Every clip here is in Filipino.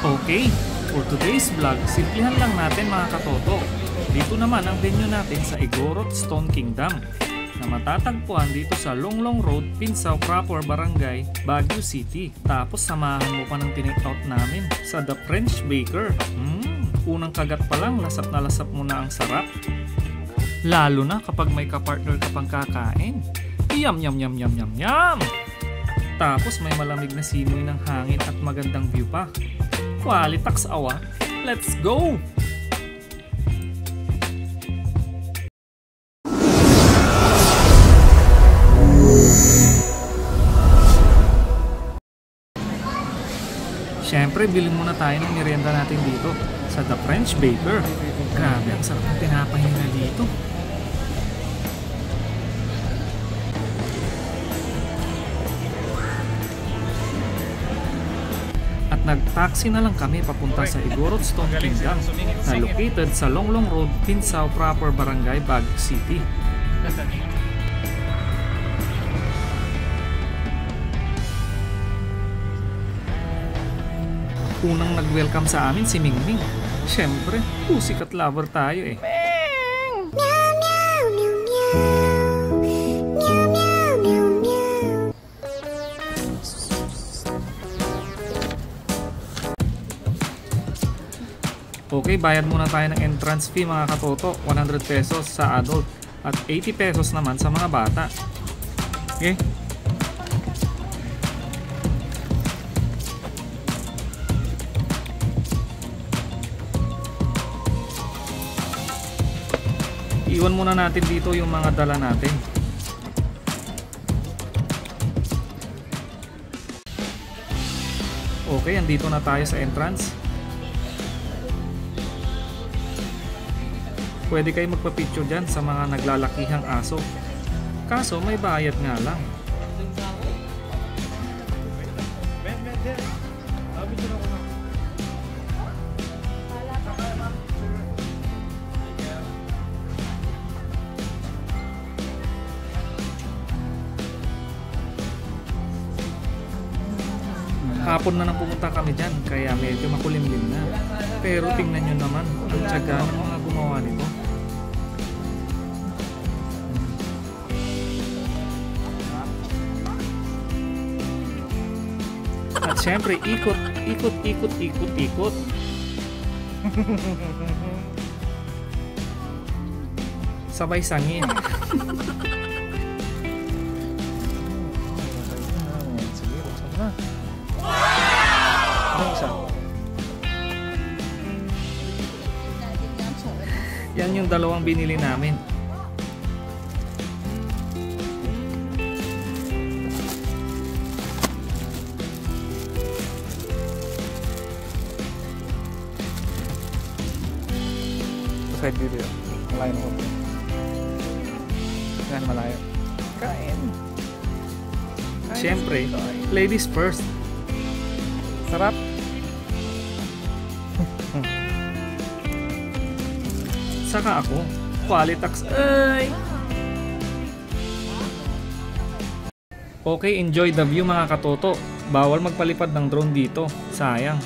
Okay, for today's vlog, simplihan lang natin mga katoto. Dito naman ang venue natin sa Igorot Stone Kingdom na matatagpuan dito sa Longlong Road, Pinsaw, Crappor, Barangay, Baguio City. Tapos samahan mo pa ng tinake-out namin sa The French Baker. Unang kagat pa lang, lasap na lasap mo na ang sarap. Lalo na kapag may kapartner ka pang kakain. Yum yum yum yum yum yum! Tapos may malamig na simoy ng hangin at magandang view pa. Qualitax awa. Let's go! Siyempre, bilhin muna tayo ng merienda natin dito sa The French Baker. Grabe, ang sarap ng tinapay nila dito. At nag-taxi na lang kami papunta sa Igorot Stone Kingdom na located sa Longlong Road, Pinsaw, Crappor, Barangay, Baguio City. Unang nag-welcome sa amin si Mingming. Siyempre, pussycat lover tayo eh. Okay, bayad muna tayo ng entrance fee mga katoto. 100 pesos sa adult at 80 pesos naman sa mga bata. Okay? Iwan muna natin dito yung mga dala natin. Okay, andito na tayo sa entrance. Pwede kayo magpa-picture dyan sa mga naglalakihang aso. Kaso may bayad nga lang. Hapon na nang pumunta kami dyan, kaya medyo makulimlim na. Pero tingnan nyo naman, ang tiyaga ng mga gumawa nito. At syempre, ikot, ikot, ikot, ikot, ikot. Sabay sangin. Yan yung dalawang binili namin. Side video. Malayo na ko. Yan, malayo. Kain. Siyempre, ladies first. Sarap. Saka ako, Qualitax. Ay! Okay, enjoy the view mga katoto. Bawal magpalipad ng drone dito. Sayang.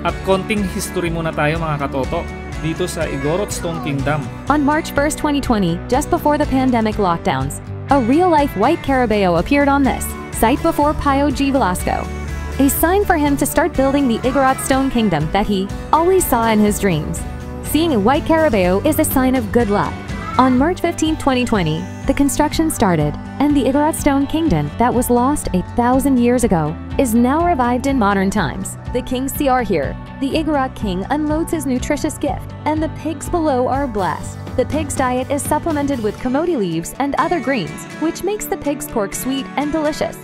At konting history muna tayo mga katoto dito sa Igorot Stone Kingdom. On March 1st, 2020, just before the pandemic lockdowns, a real-life white carabao appeared on this site before Pio G. Velasco, a sign for him to start building the Igorot Stone Kingdom that he always saw in his dreams. Seeing a white carabao is a sign of good luck. On March 15, 2020, the construction started, and the Igorot Stone Kingdom that was lost 1,000 years ago is now revived in modern times. The kings are here. The Igorot king unloads his nutritious gift, and the pigs below are blessed. The pig's diet is supplemented with camote leaves and other greens, which makes the pig's pork sweet and delicious.